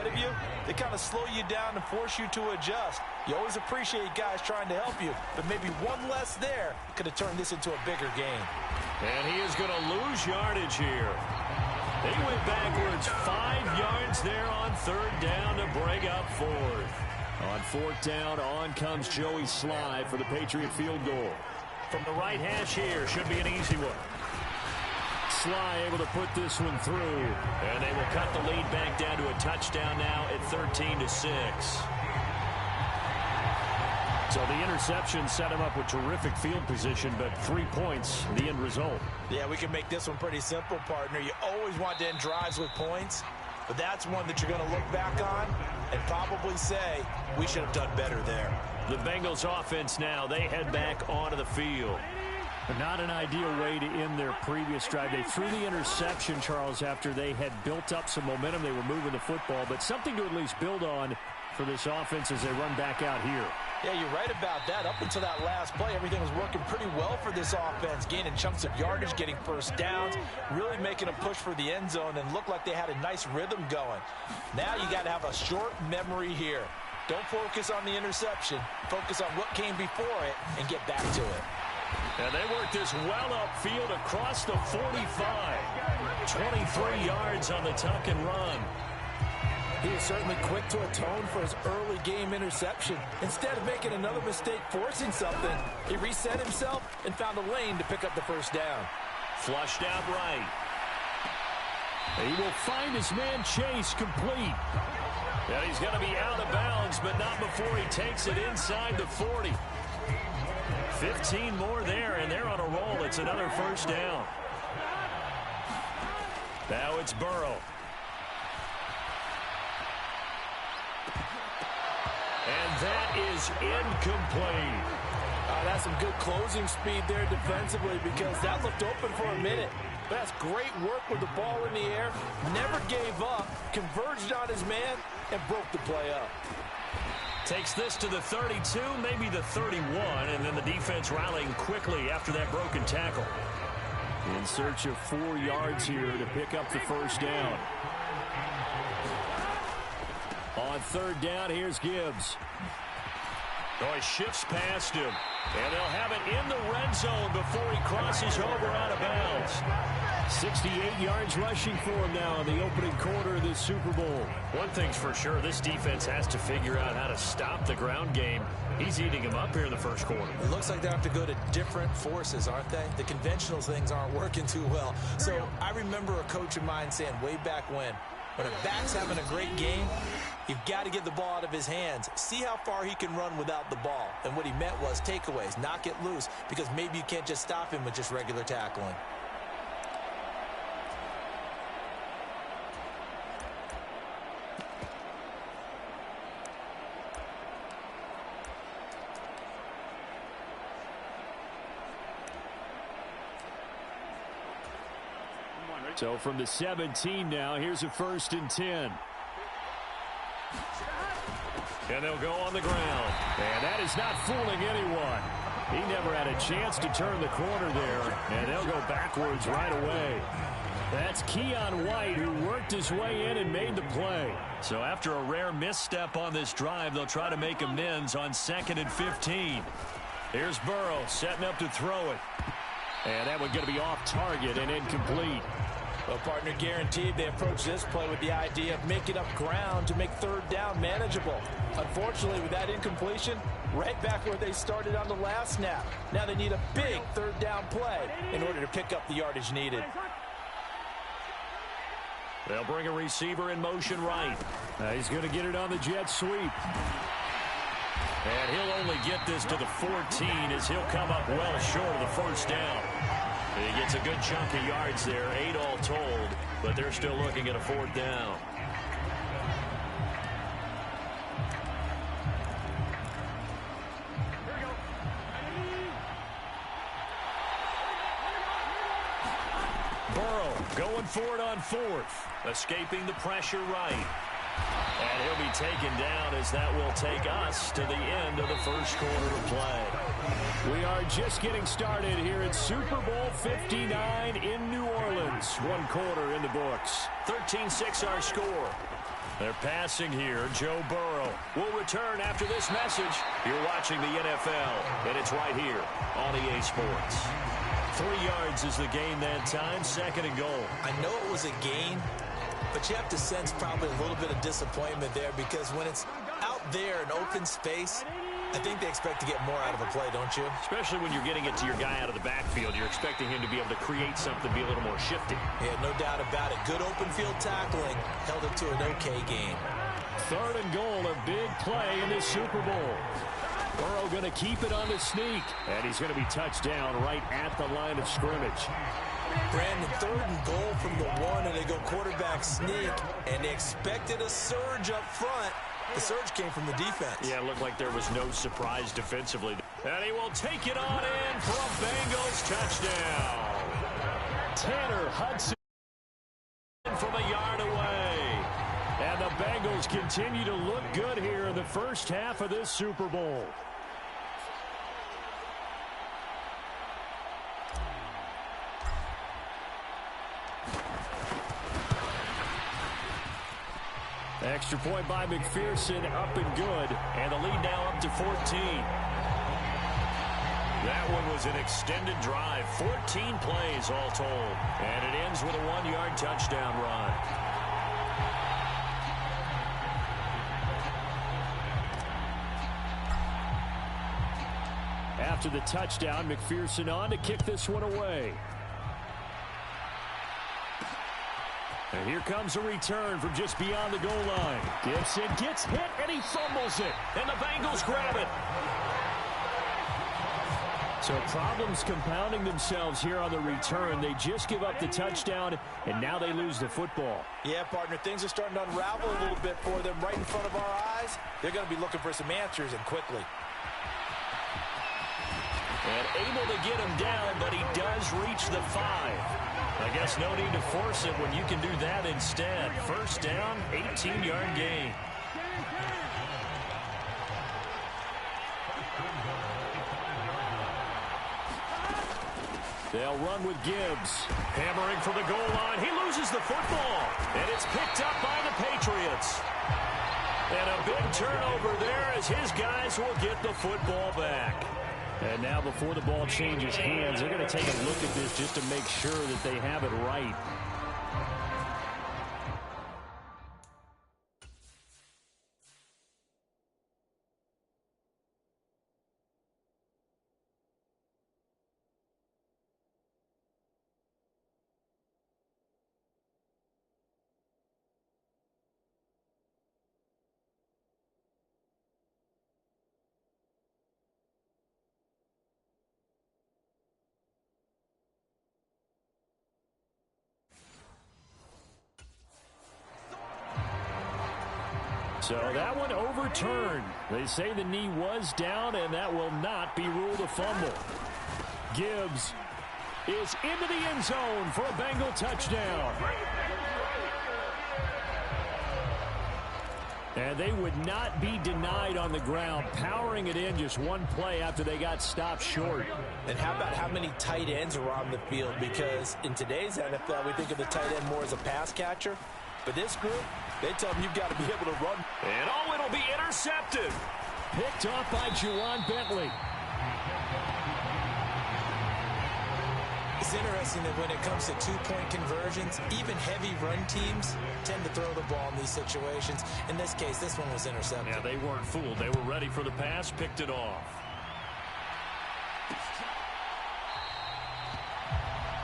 of you, they kind of slow you down and force you to adjust. You always appreciate guys trying to help you, but maybe one less there could have turned this into a bigger game. And he is going to lose yardage here. They went backwards 5 yards there on third down to break up fourth. On fourth down, on comes Joey Slye for the Patriot field goal. From the right hash here, should be an easy one. Slye able to put this one through. And they will cut the lead back down to a touchdown now at 13-6. So the interception set him up with terrific field position, but 3 points, the end result. Yeah, we can make this one pretty simple, partner. You always want to end drives with points, but that's one that you're going to look back on and probably say, we should have done better there. The Bengals offense now, they head back onto the field. But not an ideal way to end their previous drive. They threw the interception, Charles, after they had built up some momentum. They were moving the football, but something to at least build on for this offense as they run back out here. Yeah, you're right about that. Up until that last play, everything was working pretty well for this offense, gaining chunks of yardage, getting first downs, really making a push for the end zone, and looked like they had a nice rhythm going. Now you got to have a short memory here. Don't focus on the interception. Focus on what came before it and get back to it. And they work this well upfield across the 45. 23 yards on the tuck and run. He was certainly quick to atone for his early game interception. Instead of making another mistake forcing something, he reset himself and found a lane to pick up the first down. Flushed out right. He will find his man Chase complete. And he's going to be out of bounds, but not before he takes it inside the 40. 15 more there, and they're on a roll. It's another first down. Now it's Burrow. And that is incomplete. That's some good closing speed there defensively because that looked open for a minute. That's great work with the ball in the air. Never gave up, converged on his man, and broke the play up. Takes this to the 32, maybe the 31, and then the defense rallying quickly after that broken tackle. In search of 4 yards here to pick up the first down. On third down, here's Gibbs. Oh, he shifts past him. And they'll have it in the red zone before he crosses over out of bounds. 68 yards rushing for him now in the opening quarter of this Super Bowl. One thing's for sure, this defense has to figure out how to stop the ground game. He's eating him up here in the first quarter. It looks like they have to go to different forces, aren't they? The conventional things aren't working too well. So I remember a coach of mine saying way back when a back's having a great game, you've got to get the ball out of his hands. See how far he can run without the ball. And what he meant was takeaways, knock it loose, because maybe you can't just stop him with just regular tackling. So from the 17 now, here's a 1st and 10. And they'll go on the ground. And that is not fooling anyone. He never had a chance to turn the corner there. And they'll go backwards right away. That's Keon White, who worked his way in and made the play. So after a rare misstep on this drive, they'll try to make amends on 2nd and 15. Here's Burrow setting up to throw it. And that one's going to be off target and incomplete. Well, partner, guaranteed they approach this play with the idea of making up ground to make third down manageable. Unfortunately, with that incompletion, right back where they started on the last snap. Now they need a big third down play in order to pick up the yardage needed. They'll bring a receiver in motion right. He's going to get it on the jet sweep. And he'll only get this to the 14 as he'll come up well short of the first down. He gets a good chunk of yards there, 8 all told, but they're still looking at a 4th down. Burrow going for it on 4th, escaping the pressure right. And he'll be taken down as that will take us to the end of the first quarter of play. We are just getting started here at Super Bowl 59 in New Orleans. 1 quarter in the books. 13-6 our score. They're passing here. Joe Burrow will return after this message. You're watching the NFL, and it's right here on EA Sports. 3 yards is the gain that time, 2nd and goal. I know it was a gain, but you have to sense probably a little bit of disappointment there because when it's out there in open space, I think they expect to get more out of a play, don't you? Especially when you're getting it to your guy out of the backfield. You're expecting him to be able to create something, be a little more shifty. Yeah, no doubt about it. Good open field tackling. Held it to an okay game. 3rd and goal, a big play in the Super Bowl. Burrow going to keep it on the sneak. And he's going to be touched down right at the line of scrimmage. Brandon, 3rd and goal from the 1, and they go quarterback sneak. And they expected a surge up front. The surge came from the defense. Yeah, it looked like there was no surprise defensively. And he will take it on in for a Bengals touchdown. Tanner Hudson from a yard away. And the Bengals continue to look good here in the first half of this Super Bowl. Extra point by McPherson, up and good. And the lead now up to 14. That one was an extended drive. 14 plays all told. And it ends with a 1-yard touchdown run. After the touchdown, McPherson on to kick this one away. And here comes a return from just beyond the goal line. Gibson gets hit, and he fumbles it. And the Bengals grab it. So problems compounding themselves here on the return. They just give up the touchdown, and now they lose the football. Yeah, partner, things are starting to unravel a little bit for them right in front of our eyes. They're going to be looking for some answers, and quickly. And able to get him down, but he does reach the 5. I guess no need to force it when you can do that instead. First down, 18-yard gain. They'll run with Gibbs. Hammering for the goal line. He loses the football. And it's picked up by the Patriots. And a big turnover there as his guys will get the football back. And now before the ball changes hands, they're going to take a look at this just to make sure that they have it right. So that one overturned. They say the knee was down, and that will not be ruled a fumble. Gibbs is into the end zone for a Bengal touchdown. And they would not be denied on the ground, powering it in just one play after they got stopped short. And how about how many tight ends are on the field? Because in today's NFL, we think of the tight end more as a pass catcher. But this group, they tell them you've got to be able to run. And oh, it'll be intercepted. Picked off by Juwan Bentley. It's interesting that when it comes to two-point conversions, even heavy run teams tend to throw the ball in these situations. In this case, this one was intercepted. Yeah, they weren't fooled. They were ready for the pass, picked it off.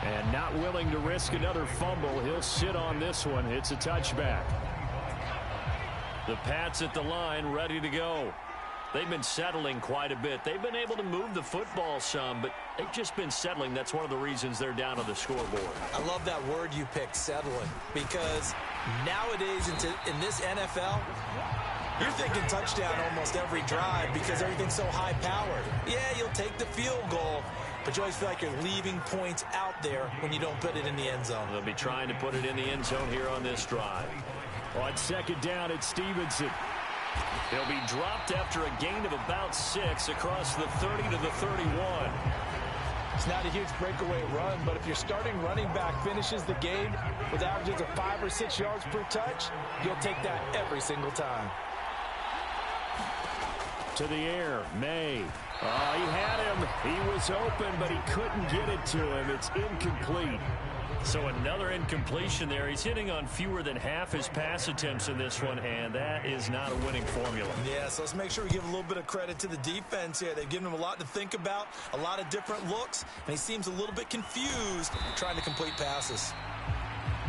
And not willing to risk another fumble, he'll sit on this one. It's a touchback. The Pats at the line, ready to go. They've been settling quite a bit. They've been able to move the football some, but they've just been settling. That's one of the reasons they're down on the scoreboard. I love that word you picked, settling, because nowadays in this NFL, you're thinking touchdown almost every drive because everything's so high-powered. Yeah, you'll take the field goal, but you always feel like you're leaving points out there when you don't put it in the end zone. They'll be trying to put it in the end zone here on this drive. On second down, it's Stevenson. He'll be dropped after a gain of about 6 across the 30 to the 31. It's not a huge breakaway run, but if your starting running back finishes the game with averages of 5 or 6 yards per touch, you'll take that every single time. To the air, May. Oh, he had him. He was open, but he couldn't get it to him. It's incomplete. So another incompletion there. He's hitting on fewer than half his pass attempts in this one, and that is not a winning formula. Yeah, so let's make sure we give a little bit of credit to the defense here. They've given him a lot to think about, a lot of different looks, and he seems a little bit confused trying to complete passes.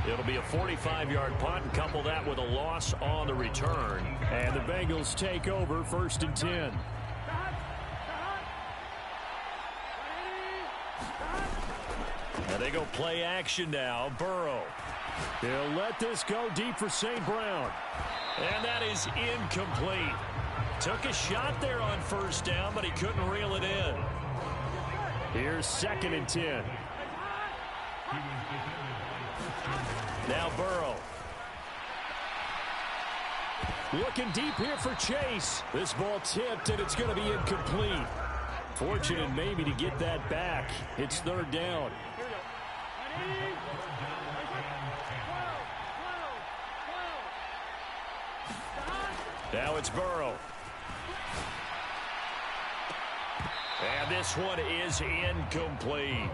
It'll be a 45-yard punt, and couple that with a loss on the return. And the Bengals take over 1st and 10. And they go play action now. Burrow. They'll let this go deep for St. Brown. And that is incomplete. Took a shot there on 1st down, but he couldn't reel it in. Here's 2nd and 10. Now Burrow. Looking deep here for Chase. This ball tipped, and it's going to be incomplete. Fortunate maybe to get that back. It's 3rd down. Now it's Burrow. And this one is incomplete.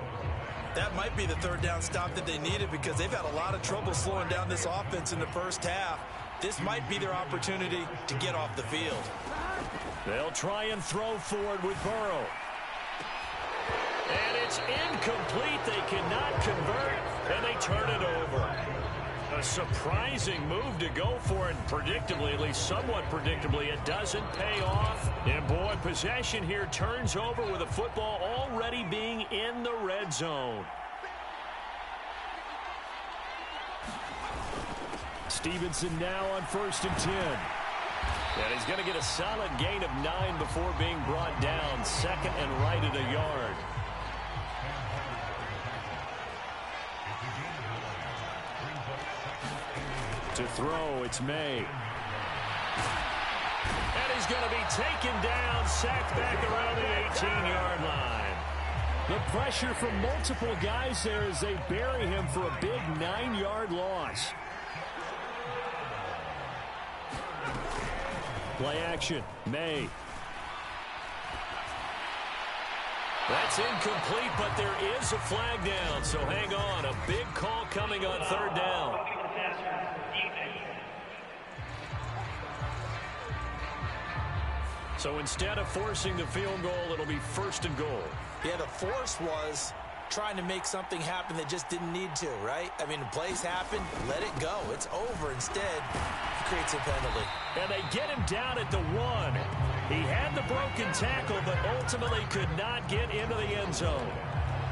That might be the 3rd down stop that they needed because they've had a lot of trouble slowing down this offense in the first half. This might be their opportunity to get off the field. They'll try and throw forward with Burrow. And it's incomplete. They cannot convert, and they turn it over. A surprising move to go for it. Predictably, at least somewhat predictably, it doesn't pay off. And boy, possession here turns over with the football already being in the red zone. Stevenson now on 1st and 10. And he's going to get a solid gain of 9 before being brought down. 2nd and right at a yard. To throw, it's May. And he's going to be taken down, sacked back around the 18-yard line. The pressure from multiple guys there as they bury him for a big 9-yard loss. Play action, May. That's incomplete, but there is a flag down, so hang on. A big call coming on 3rd down. So instead of forcing the field goal, it'll be 1st and goal. Yeah, the force was trying to make something happen that just didn't need to, right? I mean, the plays happen, let it go. It's over. Instead, he creates a penalty. And they get him down at the 1. He had the broken tackle, but ultimately could not get into the end zone.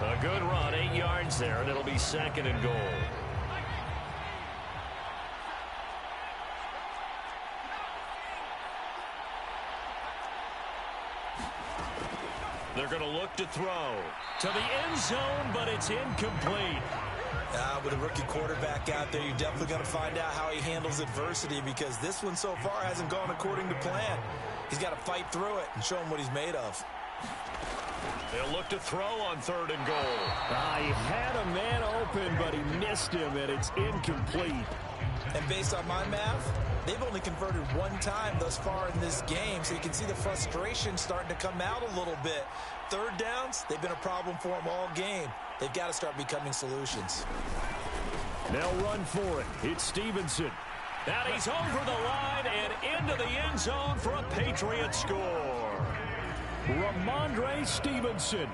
A good run, 8 yards there, and it'll be 2nd and goal. They're going to look to throw to the end zone, but it's incomplete. With a rookie quarterback out there, you're definitely going to find out how he handles adversity because this one so far hasn't gone according to plan. He's got to fight through it and show him what he's made of. They'll look to throw on 3rd and goal. He had a man open, but he missed him, and it's incomplete. And based on my math, they've only converted 1 time thus far in this game, so you can see the frustration starting to come out a little bit. 3rd downs, they've been a problem for them all game. They've got to start becoming solutions. They'll run for it. It's Stevenson. Now he's over the line and into the end zone for a Patriot score. Ramondre Stevenson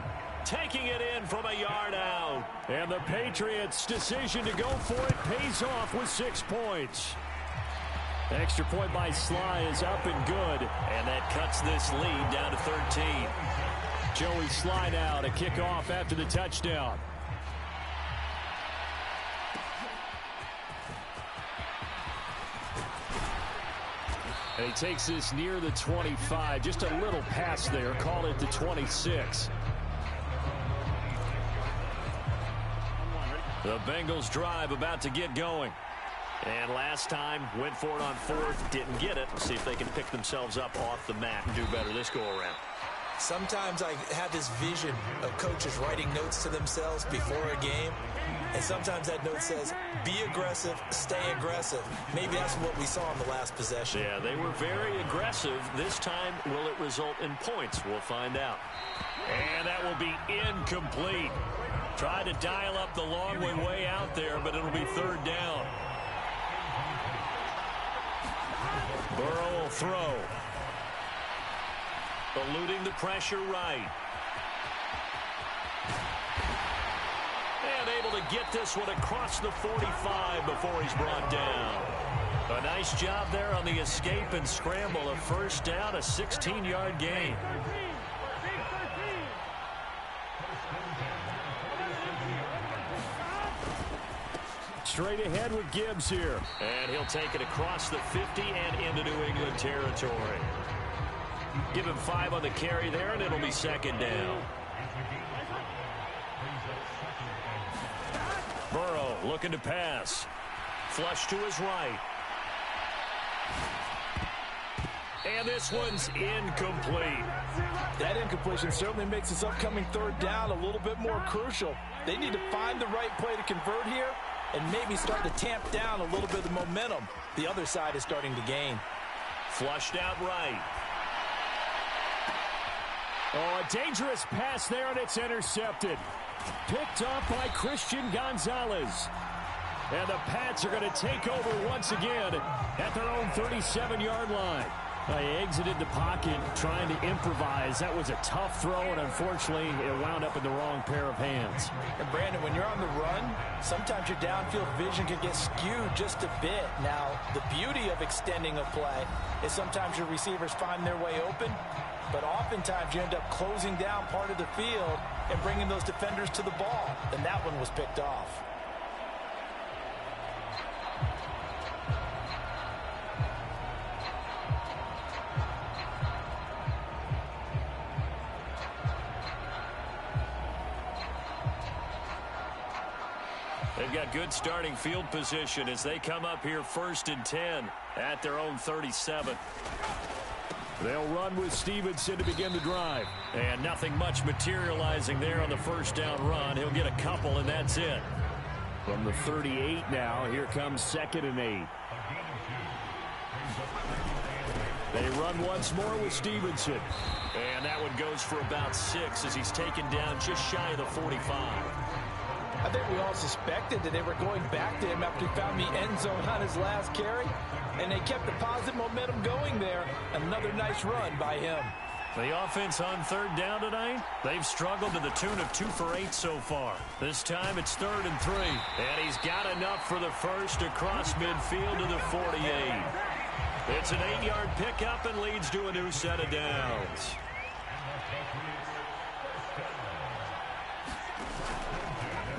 taking it in from a yard out. And the Patriots' decision to go for it pays off with 6 points. Extra point by Sly is up and good. And that cuts this lead down to 13. Joey Sly now to kick off after the touchdown. And he takes this near the 25. Just a little pass there. Call it the 26. The Bengals drive about to get going. And last time, went for it on 4th, didn't get it. Let's see if they can pick themselves up off the mat and do better this go-around. Sometimes I have this vision of coaches writing notes to themselves before a game, and sometimes that note says, be aggressive, stay aggressive. Maybe that's what we saw in the last possession. Yeah, they were very aggressive. This time, will it result in points? We'll find out. And that will be incomplete. Try to dial up the long way out there, but it'll be third down. Burrow will throw. Eluding the pressure right. And able to get this one across the 45 before he's brought down. A nice job there on the escape and scramble. A first down, a 16-yard gain. Straight ahead with Gibbs here. And he'll take it across the 50 and into New England territory. Give him 5 on the carry there, and it'll be second down. Burrow looking to pass. Flush to his right. And this one's incomplete. That incompletion certainly makes this upcoming third down a little bit more crucial. They need to find the right play to convert here and maybe start to tamp down a little bit of the momentum the other side is starting to gain. Flushed out right. Oh, a dangerous pass there, and it's intercepted. Picked off by Christian Gonzalez. And the Pats are going to take over once again at their own 37-yard line. They exited the pocket trying to improvise. That was a tough throw, and unfortunately, it wound up in the wrong pair of hands. And Brandon, when you're on the run, sometimes your downfield vision can get skewed just a bit. Now, the beauty of extending a play is sometimes your receivers find their way open, but oftentimes you end up closing down part of the field and bringing those defenders to the ball. And that one was picked off. They've got good starting field position as they come up here 1st and 10 at their own 37. They'll run with Stevenson to begin the drive. And nothing much materializing there on the first down run. He'll get a couple, and that's it. From the 38 now, here comes 2nd and 8. They run once more with Stevenson. And that one goes for about 6 as he's taken down just shy of the 45. I think we all suspected that they were going back to him after he found the end zone on his last carry, and they kept the positive momentum going there. Another nice run by him. The offense on third down tonight, they've struggled to the tune of 2 for 8 so far. This time it's 3rd and 3. And he's got enough for the first across midfield to the 48. It's an 8-yard pickup and leads to a new set of downs.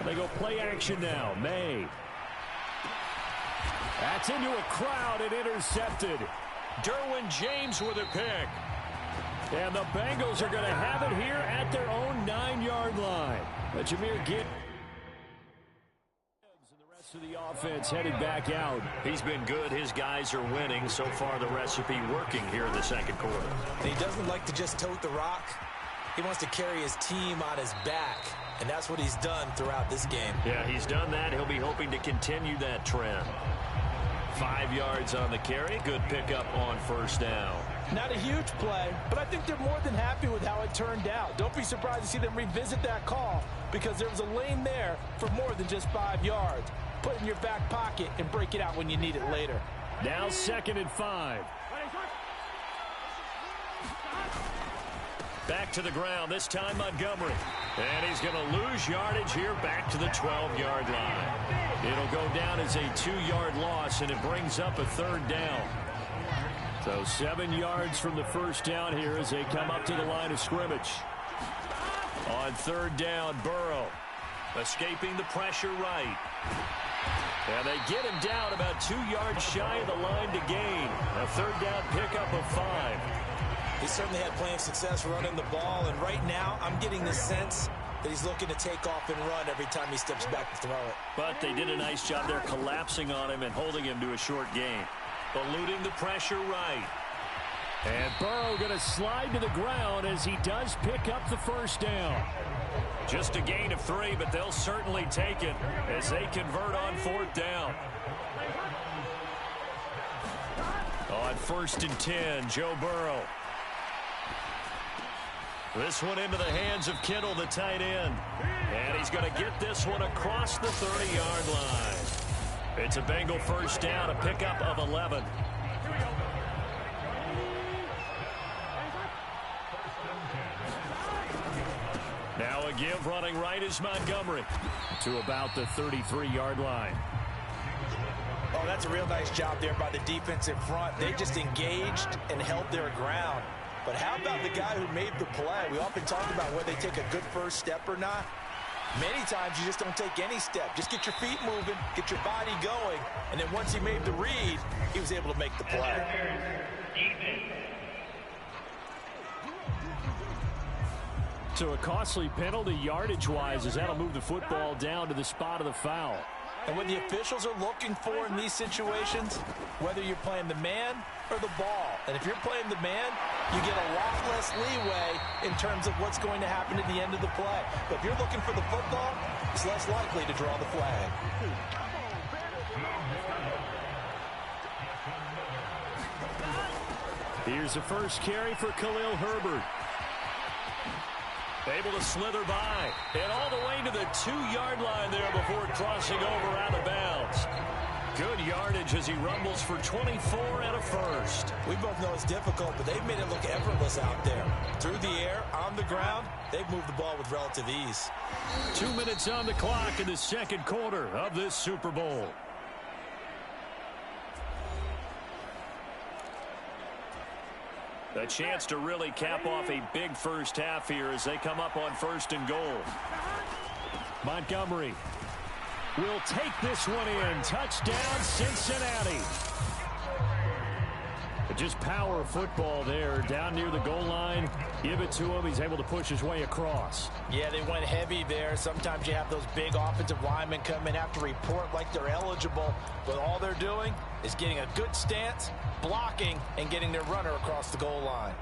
They go play action now. May. That's into a crowd and intercepted. Derwin James with a pick. And the Bengals are going to have it here at their own 9-yard line. But Jahmyr Gibbs and the rest of the offense headed back out. He's been good. His guys are winning. So far, the recipe working here in the second quarter. And he doesn't like to just tote the rock. He wants to carry his team on his back. And that's what he's done throughout this game. Yeah, he's done that. He'll be hoping to continue that trend. 5 yards on the carry. Good pickup on first down. Not a huge play, but I think they're more than happy with how it turned out. Don't be surprised to see them revisit that call because there was a lane there for more than just 5 yards. Put it in your back pocket and break it out when you need it later. Now 2nd and 5. Back to the ground, this time Montgomery. And he's going to lose yardage here back to the 12-yard line. It'll go down as a 2-yard loss, and it brings up a 3rd down. So 7 yards from the first down here as they come up to the line of scrimmage. On 3rd down, Burrow escaping the pressure right. And they get him down about 2 yards shy of the line to gain. A 3rd down pickup of 5. He certainly had plenty of success running the ball, and right now I'm getting the sense that he's looking to take off and run every time he steps back to throw it. But they did a nice job there collapsing on him and holding him to a short gain. Eluding the pressure right. And Burrow going to slide to the ground as he does pick up the first down. Just a gain of 3, but they'll certainly take it as they convert on 4th down. On 1st and 10, Joe Burrow. This one into the hands of Kittle, the tight end. And he's going to get this one across the 30-yard line. It's a Bengal first down, a pickup of 11. Now a give running right is Montgomery. To about the 33-yard line. Oh, that's a real nice job there by the defensive front. They just engaged and held their ground. But how about the guy who made the play? We often talk about whether they take a good first step or not. Many times you just don't take any step. Just get your feet moving, get your body going, and then once he made the read, he was able to make the play. So a costly penalty yardage-wise as that'll move the football down to the spot of the foul. And what the officials are looking for in these situations, whether you're playing the man or the ball. And if you're playing the man, you get a lot less leeway in terms of what's going to happen at the end of the play. But if you're looking for the football, it's less likely to draw the flag. Here's the first carry for Khalil Herbert. Able to slither by. And all the way to the 2-yard line there before crossing over out of bounds. Good yardage as he rumbles for 24 and a first. We both know it's difficult, but they've made it look effortless out there. Through the air, on the ground, they've moved the ball with relative ease. 2 minutes on the clock in the second quarter of this Super Bowl. A chance to really cap off a big first half here as they come up on 1st and goal. Montgomery will take this one in. Touchdown, Cincinnati. Just power football there down near the goal line. Give it to him. He's able to push his way across. Yeah, they went heavy there. Sometimes you have those big offensive linemen come in, have to report like they're eligible, but all they're doing is getting a good stance, blocking, and getting their runner across the goal line.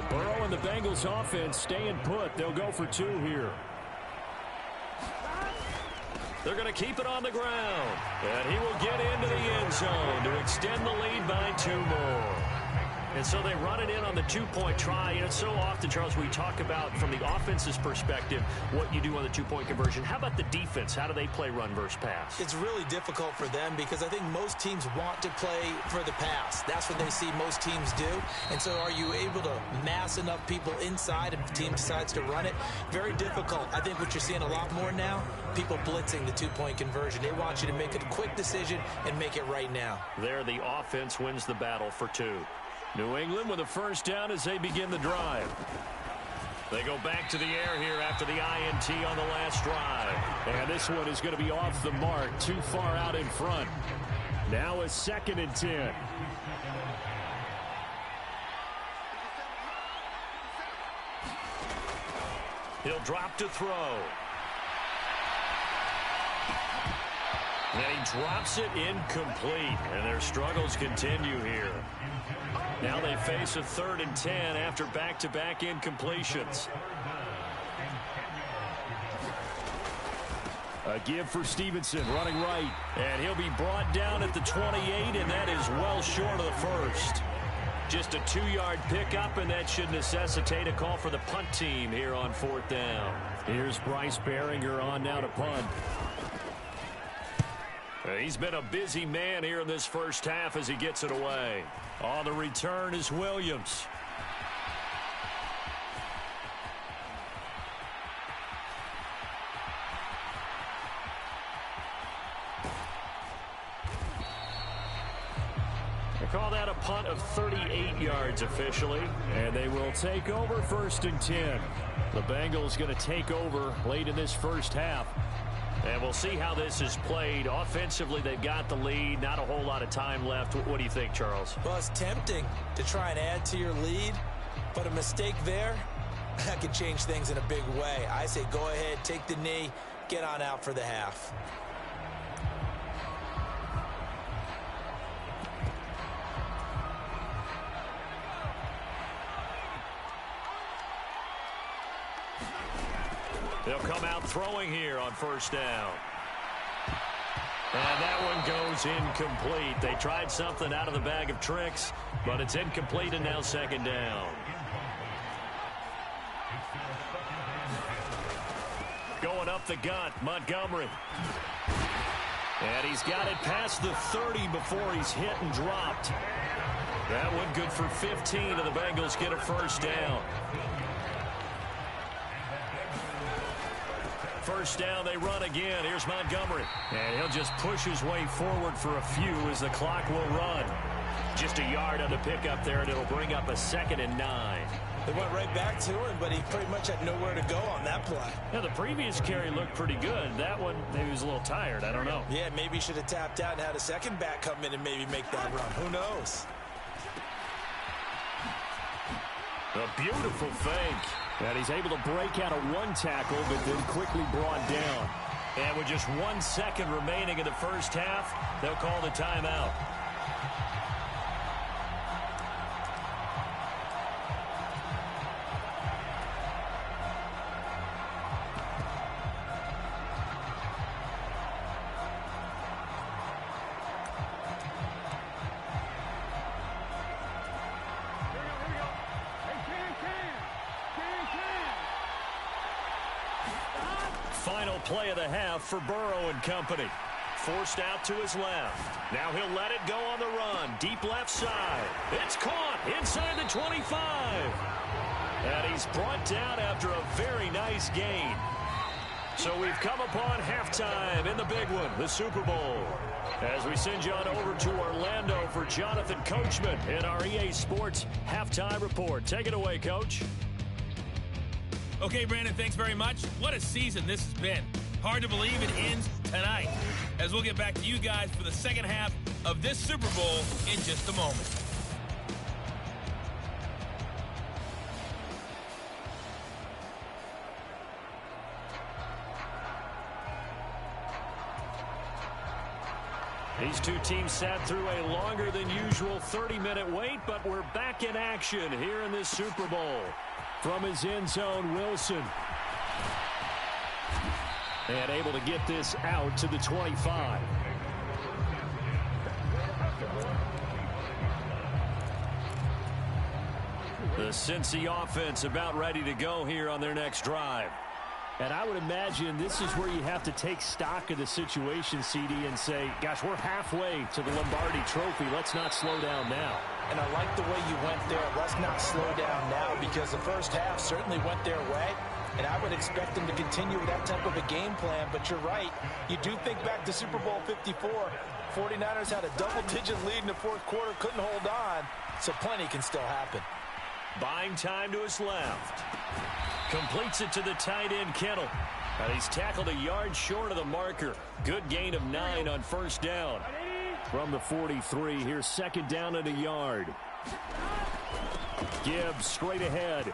Burrow and the Bengals offense staying put. They'll go for 2 here. They're going to keep it on the ground. And he will get into the end zone to extend the lead by 2 more. And so they run it in on the 2-point try. And it's so often, Charles, we talk about from the offense's perspective what you do on the 2-point conversion. How about the defense? How do they play run versus pass? It's really difficult for them because I think most teams want to play for the pass. That's what they see most teams do. And so are you able to mass enough people inside if the team decides to run it? Very difficult. I think what you're seeing a lot more now, people blitzing the 2-point conversion. They want you to make a quick decision and make it right now. There, the offense wins the battle for 2. New England with a first down as they begin the drive. They go back to the air here after the INT on the last drive. And this one is going to be off the mark, too far out in front. Now a 2nd and 10. He'll drop to throw. And he drops it incomplete. And their struggles continue here. Now they face a 3rd and 10 after back-to-back incompletions. A give for Stevenson, running right. And he'll be brought down at the 28, and that is well short of the first. Just a 2-yard pickup, and that should necessitate a call for the punt team here on 4th down. Here's Bryce Baringer on now to punt. He's been a busy man here in this first half as he gets it away. On the return is Williams. They call that a punt of 38 yards officially. And they will take over 1st and 10. The Bengals going to take over late in this first half. And we'll see how this is played. Offensively, they've got the lead. Not a whole lot of time left. What do you think, Charles? Well, it's tempting to try and add to your lead, but a mistake there, that could change things in a big way. I say go ahead, take the knee, get on out for the half. They'll come out throwing here on first down. And that one goes incomplete. They tried something out of the bag of tricks, but it's incomplete and now second down. Going up the gut, Montgomery. And he's got it past the 30 before he's hit and dropped. That one good for 15, and the Bengals get a first down. First down, they run again. Here's Montgomery. And he'll just push his way forward for a few as the clock will run. Just a yard on the pickup there, and it'll bring up a 2nd and 9. They went right back to him, but he pretty much had nowhere to go on that play. Now, the previous carry looked pretty good. That one, maybe he was a little tired. I don't know. Yeah, maybe he should have tapped out and had a second back come in and maybe make that run. Who knows? A beautiful fake. And he's able to break out of one tackle, but then quickly brought down. And with just 1 second remaining in the first half, they'll call the timeout. Final play of the half for Burrow and company. Forced out to his left. Now he'll let it go on the run. Deep left side. It's caught inside the 25. And he's brought down after a very nice gain. So we've come upon halftime in the big one, the Super Bowl. As we send you on over to Orlando for Jonathan Coachman in our EA Sports Halftime Report. Take it away, Coach. Okay, Brandon, thanks very much. What a season this has been. Hard to believe it ends tonight, as we'll get back to you guys for the second half of this Super Bowl in just a moment. These two teams sat through a longer than usual 30-minute wait, but we're back in action here in this Super Bowl. From his end zone, Wilson. And able to get this out to the 25. The Cincy offense about ready to go here on their next drive. And I would imagine this is where you have to take stock of the situation, CD, and say, gosh, we're halfway to the Lombardi Trophy. Let's not slow down now. And I like the way you went there. Let's not slow down now, because the first half certainly went their way. And I would expect them to continue with that type of a game plan. But you're right. You do think back to Super Bowl 54. 49ers had a double-digit lead in the fourth quarter, couldn't hold on. So plenty can still happen. Buying time to his left. Completes it to the tight end, Kittle. And he's tackled a yard short of the marker. Good gain of 9 on first down. From the 43, here's second down and a yard. Gibbs straight ahead.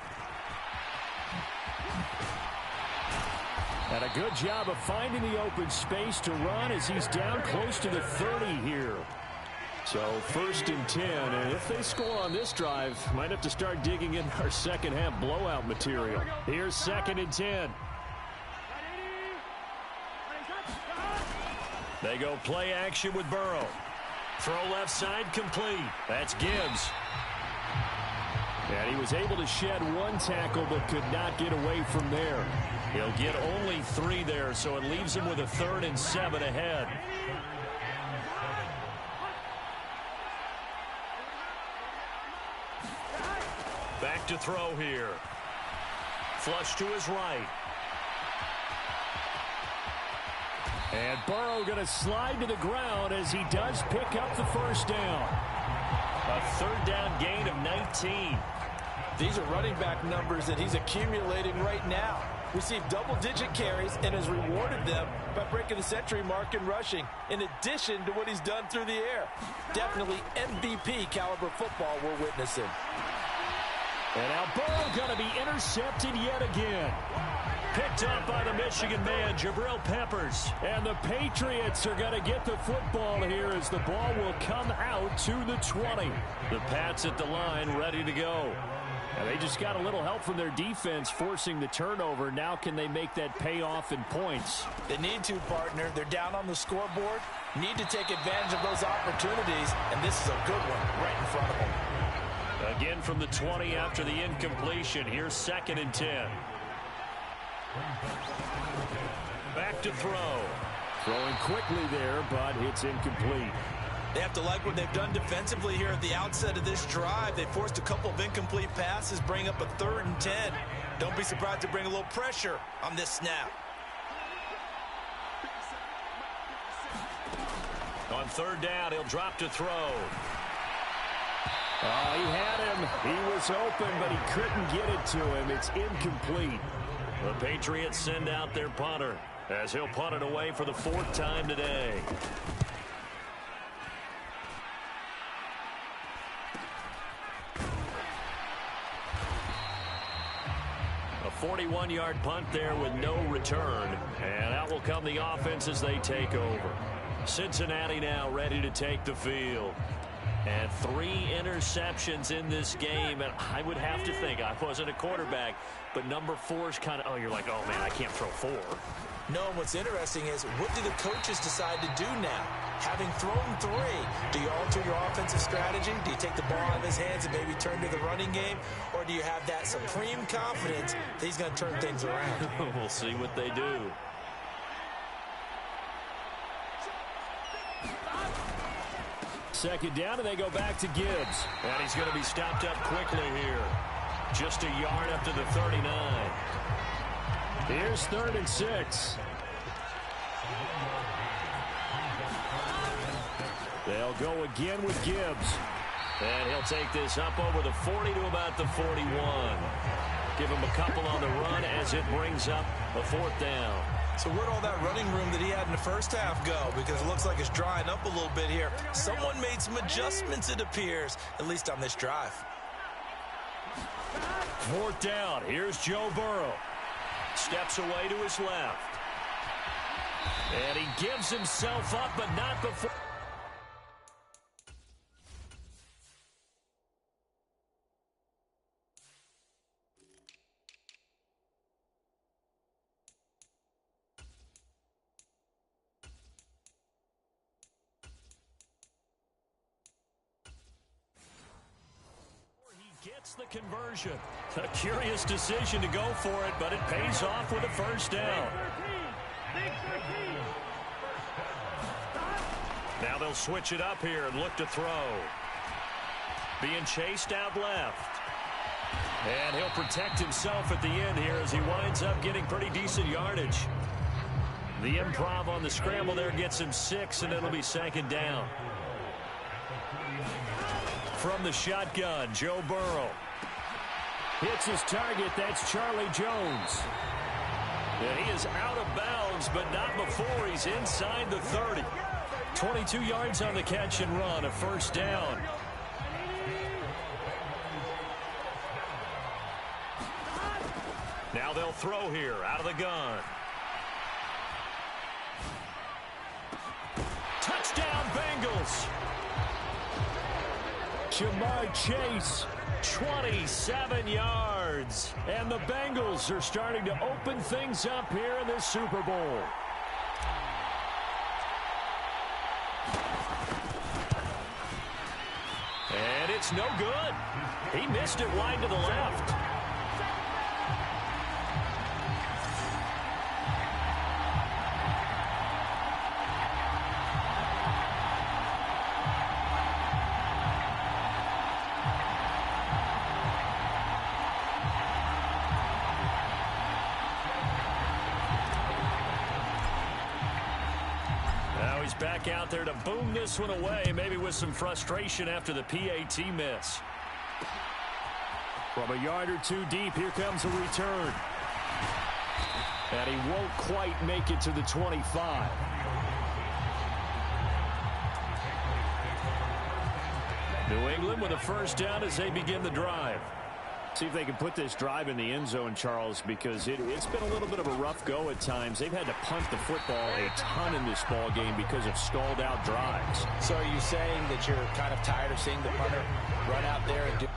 And a good job of finding the open space to run as he's down close to the 30 here. So first and 10, and if they score on this drive, might have to start digging in our second half blowout material. Here's second and 10. They go play action with Burrow. Throw left side complete. That's Gibbs. And he was able to shed one tackle but could not get away from there. He'll get only 3 there, so it leaves him with a 3rd and 7 ahead. Back to throw here. Flush to his right. And Burrow going to slide to the ground as he does pick up the first down. A 3rd down gain of 19. These are running back numbers that he's accumulating right now. Received double-digit carries and has rewarded them by breaking the century mark in rushing, in addition to what he's done through the air. Definitely MVP caliber football we're witnessing. And now Burrow going to be intercepted yet again. Picked up by the Michigan man, Jabril Peppers. And the Patriots are going to get the football here as the ball will come out to the 20. The Pats at the line ready to go. And they just got a little help from their defense forcing the turnover. Now can they make that pay off in points? They need to, partner. They're down on the scoreboard. Need to take advantage of those opportunities, and this is a good one right in front of them. Again from the 20 after the incompletion. Here's 2nd and 10. Back to throw. Throwing quickly there, but it's incomplete. They have to like what they've done defensively here at the outset of this drive. They forced a couple of incomplete passes, bring up a 3rd and 10. Don't be surprised to bring a little pressure on this snap. On 3rd down, he'll drop to throw. He had him. He was open, but he couldn't get it to him. It's incomplete. The Patriots send out their punter as he'll punt it away for the 4th time today. A 41-yard punt there with no return. And out will come the offense as they take over. Cincinnati now ready to take the field. And 3 interceptions in this game. And I would have to think, I wasn't a quarterback, but number 4 is kind of, oh, you're like, oh, man, I can't throw 4. No, what's interesting is, what do the coaches decide to do now? Having thrown 3, do you alter your offensive strategy? Do you take the ball out of his hands and maybe turn to the running game? Or do you have that supreme confidence that he's going to turn things around? We'll see what they do. Second down, and they go back to Gibbs. And he's going to be stopped up quickly here. Just a yard up to the 39. Here's 3rd and 6. They'll go again with Gibbs. And he'll take this up over the 40 to about the 41. Give him a couple on the run as it brings up a 4th down. So where'd all that running room that he had in the first half go? Because it looks like it's drying up a little bit here. Someone made some adjustments, it appears, at least on this drive. 4th down. Here's Joe Burrow. Steps away to his left. And he gives himself up, but not before. Gets the conversion. A curious decision to go for it, but it pays off with a 1st down. Now they'll switch it up here and look to throw. Being chased out left. And he'll protect himself at the end here as he winds up getting pretty decent yardage. The improv on the scramble there gets him 6, and it'll be 2nd down. From the shotgun, Joe Burrow. Hits his target. That's Charlie Jones. And he is out of bounds, but not before he's inside the 30. 22 yards on the catch and run, a 1st down. Now they'll throw here out of the gun. Touchdown, Bengals. Jamar Chase, 27 yards. And the Bengals are starting to open things up here in this Super Bowl. And it's no good. He missed it wide to the left. Back out there to boom this one away, maybe with some frustration after the PAT miss. From a yard or 2 deep, here comes a return. And he won't quite make it to the 25. New England with a 1st down as they begin the drive. See if they can put this drive in the end zone, Charles, because it's been a little bit of a rough go at times. They've had to punt the football a ton in this ball game because of stalled out drives. So are you saying that you're kind of tired of seeing the punter run out there and do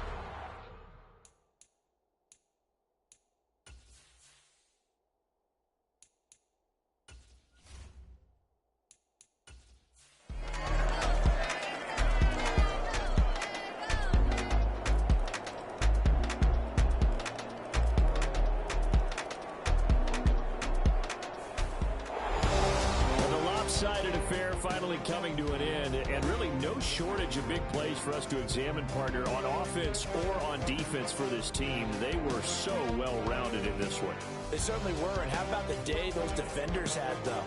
one-sided affair finally coming to an end, and really no shortage of big plays for us to examine, partner, on offense or on defense for this team. They were so well-rounded in this one. They certainly were, and how about the day those defenders had, though?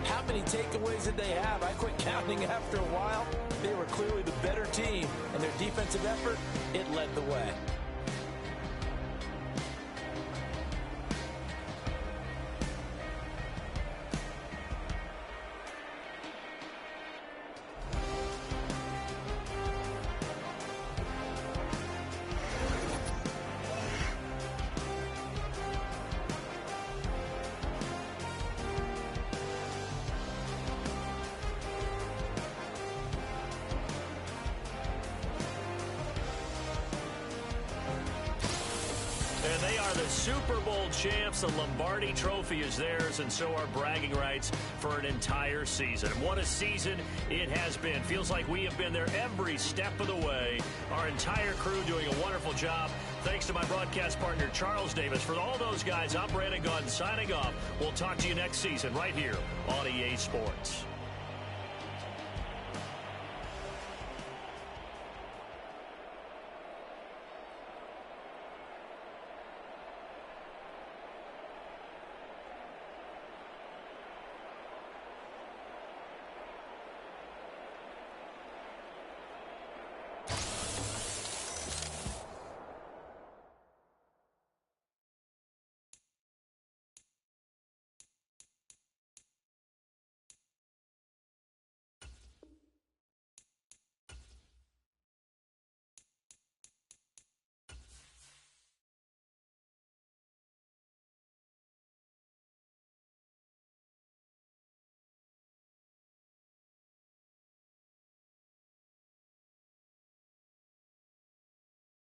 How many takeaways did they have? I quit counting after a while. They were clearly the better team, and their defensive effort, it led the way. And they are the Super Bowl champs. The Lombardi Trophy is theirs, and so are bragging rights for an entire season. What a season it has been. Feels like we have been there every step of the way. Our entire crew doing a wonderful job. Thanks to my broadcast partner, Charles Davis. For all those guys, I'm Brandon Gaudin signing off. We'll talk to you next season right here on EA Sports.